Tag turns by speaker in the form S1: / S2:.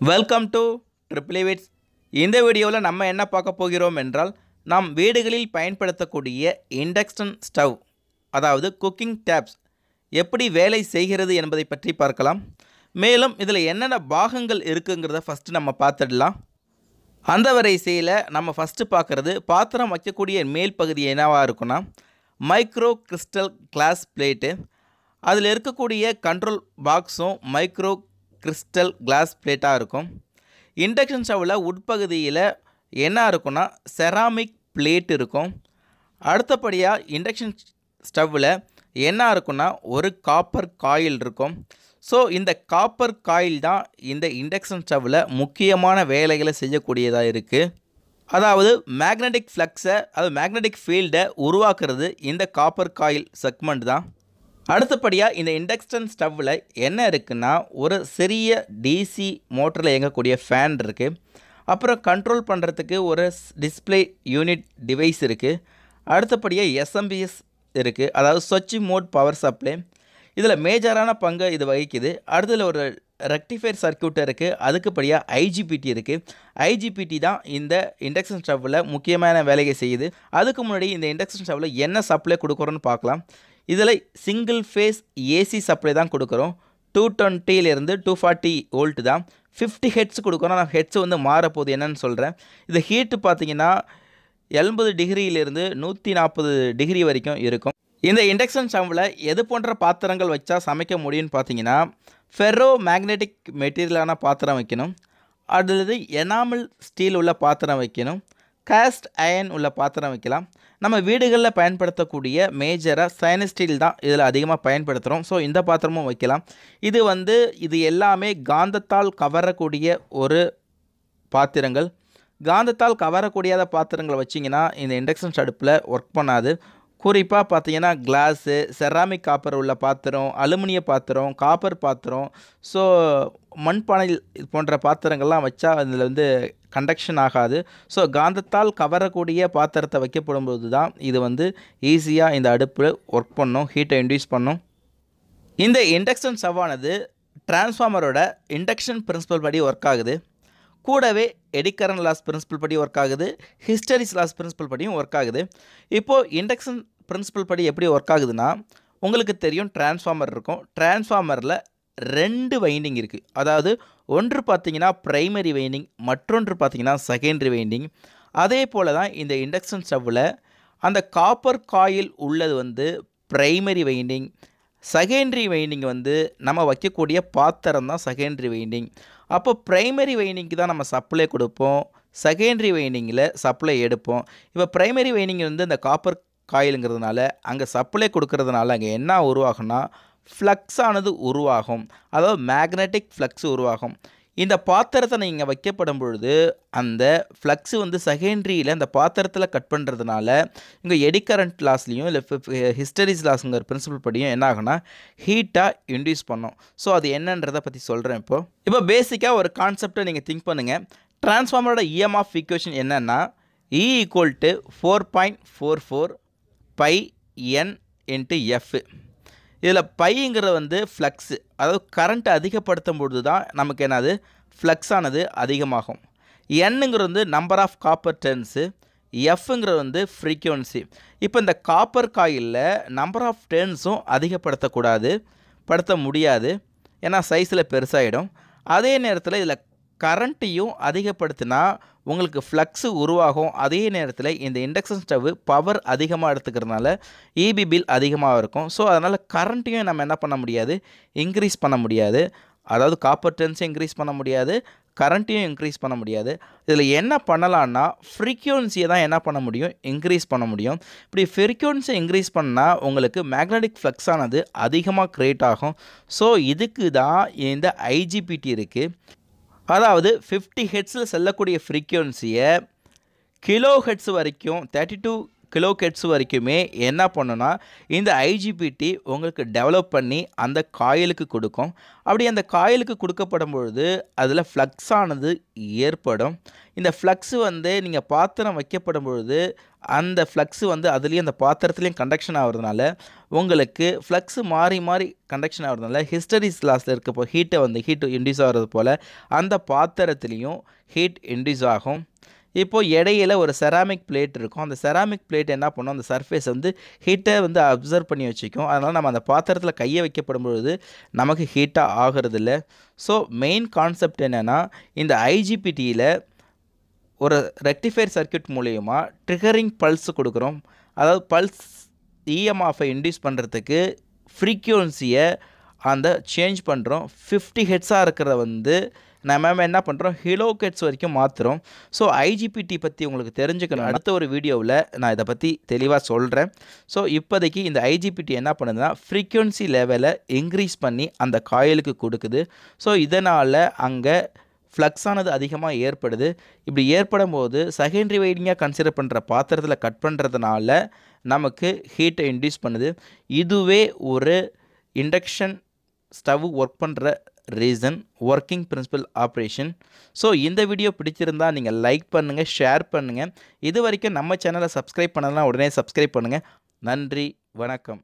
S1: Welcome to triple விட்ஸ். இந்த வீடியோவில் நம்ம என்ன பார்க்க போகிறோம் என்றால், நாம் வீடுகளில் பயன்படுத்தக்கூடிய இண்டக்ஷன் ஸ்டவ், அதாவது குக்கிங் டேப்ஸ் எப்படி வேலை செய்கிறது என்பதை பற்றி பார்க்கலாம். மேலும் இதில் என்னென்ன பாகங்கள் இருக்குங்கிறத ஃபஸ்ட்டு நம்ம பார்த்துடலாம். அந்த வரிசையில் நம்ம ஃபஸ்ட்டு பார்க்குறது, பாத்திரம் வைக்கக்கூடிய மேல் பகுதி என்னவாக இருக்குன்னா மைக்ரோ கிறிஸ்டல் கிளாஸ் பிளேட்டு. அதில் இருக்கக்கூடிய கண்ட்ரோல் பாக்ஸும் மைக்ரோ கிறிஸ்டல் கிளாஸ் பிளேட்டாக இருக்கும். இண்டக்ஷன் ஸ்டவ்வில் உட்பகுதியில் என்ன இருக்குன்னா செராமிக் பிளேட் இருக்கும். அடுத்தபடியாக இண்டக்ஷன் ஸ்டவ்வில் என்ன இருக்குன்னா ஒரு காப்பர் காயில் இருக்கும். ஸோ இந்த காப்பர் காயில் தான் இந்த இண்டக்ஷன் ஸ்டவ்வில் முக்கியமான வேலைகளை செய்யக்கூடியதாக இருக்குது. அதாவது மேக்னெட்டிக் ஃப்ளக்ஸை, அதாவது மேக்னெட்டிக் ஃபீல்டை உருவாக்குறது இந்த காப்பர் காயில் செக்மெண்ட் தான். அடுத்தபடியாக இந்த இண்டக்ஷன் ஸ்டவ்வில் என்ன இருக்குன்னா ஒரு சிறிய டிசி மோட்டரில் இயங்கக்கூடிய ஃபேன் இருக்குது. அப்புறம் கண்ட்ரோல் பண்ணுறதுக்கு ஒரு டிஸ்பிளே யூனிட் டிவைஸ் இருக்குது. அடுத்தபடியாக எஸ்எம்பிஎஸ் இருக்குது, அதாவது ஸ்விட்ச் மோட் பவர் சப்ளை. இதில் மேஜரான பங்கு இது வகிக்குது. அடுத்ததில் ஒரு ரெக்டிஃபையர் சர்க்யூட் இருக்குது. அதுக்குப்படியாக ஐஜிபிடி இருக்குது. ஐஜிபிடி தான் இந்த இண்டக்ஷன் ஸ்டவ்வில் முக்கியமான வேலையை செய்யுது. அதுக்கு முன்னாடி இந்த இண்டக்ஷன் ஸ்டவ்வில் என்ன சப்ளை கொடுக்குறோன்னு பார்க்கலாம். இதில் சிங்கிள் ஃபேஸ் ஏசி சப்ளை தான் கொடுக்குறோம். 220 240 வோல்ட் தான். 50 ஹெட்ஸ் கொடுக்குறோம். நான் ஹெட்ஸ் மாறப்போகுது என்னன்னு சொல்கிறேன். இது ஹீட்டு பார்த்தீங்கன்னா 80 டிகிரியிலிருந்து 140 டிகிரி வரைக்கும் இருக்கும். இந்த இண்டக்ஷன் ஸ்டவ்வில் எது போன்ற பாத்திரங்கள் வச்சா சமைக்க முடியும்னு பார்த்தீங்கன்னா, ஃபெரோ மேக்னெட்டிக் மெட்டீரியலான பாத்திரம் வைக்கணும். அடுத்தது எனாமல் ஸ்டீல் உள்ள பாத்திரம் வைக்கணும். காஸ்ட் அயன் உள்ள பாத்திரம் வைக்கலாம். நம்ம வீடுகளில் பயன்படுத்தக்கூடிய மேஜராக ஸ்டெயின்லெஸ் ஸ்டீல் தான் இதில் அதிகமாக பயன்படுத்துகிறோம். ஸோ இந்த பாத்திரமும் வைக்கலாம். இது எல்லாமே காந்தத்தால் கவரக்கூடிய ஒரு பாத்திரங்கள். காந்தத்தால் கவரக்கூடியாத பாத்திரங்களை வச்சிங்கன்னா இந்த இண்டக்ஷன் அடுப்பில் ஒர்க் பண்ணாது. குறிப்பாக பார்த்தீங்கன்னா கிளாஸு, செராமிக் காப்பர் உள்ள பாத்திரம், அலுமினிய பாத்திரம், காப்பர் பாத்திரம், ஸோ மண்பானை போன்ற பாத்திரங்கள்லாம் வச்சா அதில் கண்டக்ஷன் ஆகாது. ஸோ காந்தத்தால் கவரக்கூடிய பாத்திரத்தை வைக்கப்படும்போது தான் இது ஈஸியாக இந்த அடுப்பில் ஒர்க் பண்ணும், ஹீட்டை இன்டியூஸ் பண்ணும். இந்த இண்டக்ஷன் ஸ்டவ்வானது டிரான்ஸ்ஃபார்மரோட இண்டக்ஷன் பிரின்சிபல் படி ஒர்க் ஆகுது. கூடவே எடி கரண்ட் லாஸ் பிரின்சிபல் படி ஒர்க் ஆகுது, ஹிஸ்டரிஸ் லாஸ் பிரின்சிபல் படியும் ஒர்க் ஆகுது. இப்போது இண்டக்ஷன் பிரின்சிபல் படி எப்படி ஒர்க் ஆகுதுன்னா, உங்களுக்கு தெரியும் டிரான்ஸ்ஃபார்மர் இருக்கும். டிரான்ஸ்ஃபார்மரில் 2 வைண்டிங் இருக்குது. அதாவது ஒன்று பார்த்திங்கன்னா ப்ரைமரி வைண்டிங், மற்றொன்று பார்த்திங்கன்னா செகண்டரி வைண்டிங். அதே போல் தான் இந்த இண்டக்ஷன் ஸ்டவ்வில் அந்த காப்பர் காயில் உள்ளது ப்ரைமரி வைண்டிங். செகண்டரி வைண்டிங் நம்ம வைக்கக்கூடிய பாத்திரம் தான் செகண்டரி வைண்டிங். அப்போ ப்ரைமரி வைண்டிங்க்கு தான் நம்ம சப்ளை கொடுப்போம், செகண்டரி வைண்டிங்கில் சப்ளை எடுப்போம். இப்போ ப்ரைமரி வைண்டிங் இந்த காப்பர் காயிலுங்கிறதுனால அங்கே சப்ளை கொடுக்கறதுனால அங்கே என்ன உருவாகும்னா ஃப்ளக்ஸ் ஆனது உருவாகும். அதாவது மேக்னெட்டிக் ஃப்ளக்ஸ் உருவாகும். இந்த பாத்திரத்தை நீங்கள் வைக்கப்படும் பொழுது அந்த ஃப்ளக்ஸு செகண்டரியில் அந்த பாத்திரத்தில் கட் பண்ணுறதுனால இங்கே எடி கரண்ட் லாஸ்லேயும் இல்லை ஹிஸ்டரிஸ் லாஸுங்கிற பிரின்சிபல் படியும் என்ன ஆகும்னா ஹீட்டாக இன்டியூஸ் பண்ணும். ஸோ அது என்னன்றதை பற்றி சொல்கிறேன். இப்போ பேசிக்காக ஒரு கான்செப்டை நீங்கள் திங்க் பண்ணுங்கள். டிரான்ஸ்ஃபார்மரோட EMF ஈக்குவேஷன் என்னென்னா E = 4.44 π N × F. இதில் பைங்கிறது ஃப்ளக்ஸு, அதாவது கரண்ட் அதிகப்படுத்தும் பொழுது தான் நமக்கு என்னது ஃப்ளக்ஸானது அதிகமாகும். என்னங்கிறது நம்பர் ஆஃப் காப்பர் டர்ன்ஸு, எஃப்ங்கிறது ஃப்ரீக்வன்சி. இப்போ இந்த காப்பர் காயிலில் நம்பர் ஆஃப் டர்ன்ஸும் படுத்த முடியாது, ஏன்னா சைஸில் பெருசாகிடும். அதே நேரத்தில் இதில் கரண்ட்டையும் அதிகப்படுத்தினா உங்களுக்கு ஃப்ளக்ஸு உருவாகும். அதே நேரத்தில் இந்த இண்டக்ஷன் ஸ்டவ் பவர் அதிகமாக எடுத்துக்கிறதுனால EB பில் அதிகமாக இருக்கும். ஸோ அதனால் கரண்ட்டையும் நம்ம என்ன பண்ண முடியாது, இன்க்ரீஸ் பண்ண முடியாது. அதாவது காப்பர் டர்ன்ஸையும் இன்க்ரீஸ் பண்ண முடியாது, கரண்ட்டையும் இன்க்ரீஸ் பண்ண முடியாது. இதில் என்ன பண்ணலான்னா ஃப்ரீக்வன்சியை தான் என்ன பண்ண முடியும், இன்க்ரீஸ் பண்ண முடியும். இப்படி ஃப்ரீக்வன்சியை இன்க்ரீஸ் பண்ணால் உங்களுக்கு மேக்னெட்டிக் ஃப்ளக்ஸ் ஆனது அதிகமாக க்ரியேட் ஆகும். ஸோ இதுக்கு தான் இந்த ஐஜிபிடி இருக்குது. அதாவது 50 ஹெட்ஸில் செல்லக்கூடிய ஃப்ரீக்வன்சியை கிலோ ஹெட்ஸ் வரைக்கும் 32 கிலோ ஹெர்ட்ஸ் வரைக்குமே என்ன பண்ணுன்னா இந்த ஐஜிபிடி உங்களுக்கு டெவலப் பண்ணி அந்த காயிலுக்கு கொடுக்கும். அப்படி அந்த காயிலுக்கு கொடுக்கப்படும் பொழுது அதில் ஃப்ளக்ஸ் ஆனது ஏற்படும். இந்த ஃப்ளக்ஸ் வந்து நீங்கள் பாத்திரம் வைக்கப்படும் பொழுது அந்த ஃப்ளக்ஸ் வந்து அதுலேயும் அந்த பாத்திரத்துலேயும் கண்டக்ஷன் ஆகிறதுனால உங்களுக்கு ஃப்ளக்ஸ் மாறி மாறி கண்டக்ஷன் ஆகிறதுனால ஹிஸ்டரிஸ் லாஸில் இருக்கப்போ ஹீட் இன்டியூஸ் ஆகிறது போல் அந்த பாத்திரத்துலேயும் ஹீட் இன்டியூஸ் ஆகும். இப்போது இடையில ஒரு செராமிக் பிளேட் இருக்கும். அந்த செராமிக் பிளேட் என்ன பண்ணும், அந்த சர்ஃபேஸ் வந்து ஹீட்டை வந்து அப்சர்வ் பண்ணி வச்சுக்கும். அதனால் நம்ம அந்த பாத்திரத்தில் கையை வைக்கப்படும் பொழுது நமக்கு ஹீட்டாக ஆகிறதில்ல. ஸோ மெயின் கான்செப்ட் என்னென்னா, இந்த ஐஜிபிடியில் ஒரு ரெக்டிஃபையர் சர்க்யூட் மூலயமா ட்ரிகரிங் பல்ஸ் கொடுக்குறோம். அதாவது பல்ஸ் இஎம்எஃப்பை இன்டியூஸ் பண்ணுறதுக்கு ஃப்ரீக்வன்சியை அந்த சேஞ்ச் பண்ணுறோம். 50 ஹெர்ட்ஸாக இருக்கிறத வந்து நம்ம என்ன பண்ணுறோம், கிலோ ஹெர்ட்ஸ் வரைக்கும் மாற்றுறோம். ஸோ ஐஜிபிடி பற்றி உங்களுக்கு தெரிஞ்சுக்கணும். அடுத்த ஒரு வீடியோவில் நான் இதை பற்றி தெளிவாக சொல்கிறேன். ஸோ இப்போதைக்கு இந்த ஐஜிபிடி என்ன பண்ணுதுன்னா ஃப்ரீக்வன்சி லெவலை இன்க்ரீஸ் பண்ணி அந்த காயிலுக்கு கொடுக்குது. ஸோ இதனால் அங்கே ஃப்ளக்ஸ் ஆனது அதிகமாக ஏற்படுது. இப்படி ஏற்படும் போது செகண்டரி வைண்டிங்காக கன்சிடர் பண்ணுற பாத்திரத்தில் கட் பண்ணுறதுனால நமக்கு ஹீட்டை இன்டியூஸ் பண்ணுது. இதுவே ஒரு இண்டக்ஷன் ஸ்டவ் ஒர்க் பண்ணுற reason, working principal operation. So இந்த வீடியோ பிடிச்சிருந்தால் நீங்கள் லைக் பண்ணுங்கள், ஷேர் பண்ணுங்கள். இது வரைக்கும் நம்ம சேனலை சப்ஸ்கிரைப் பண்ணலாம், உடனே சப்ஸ்கிரைப் பண்ணுங்கள். நன்றி, வணக்கம்.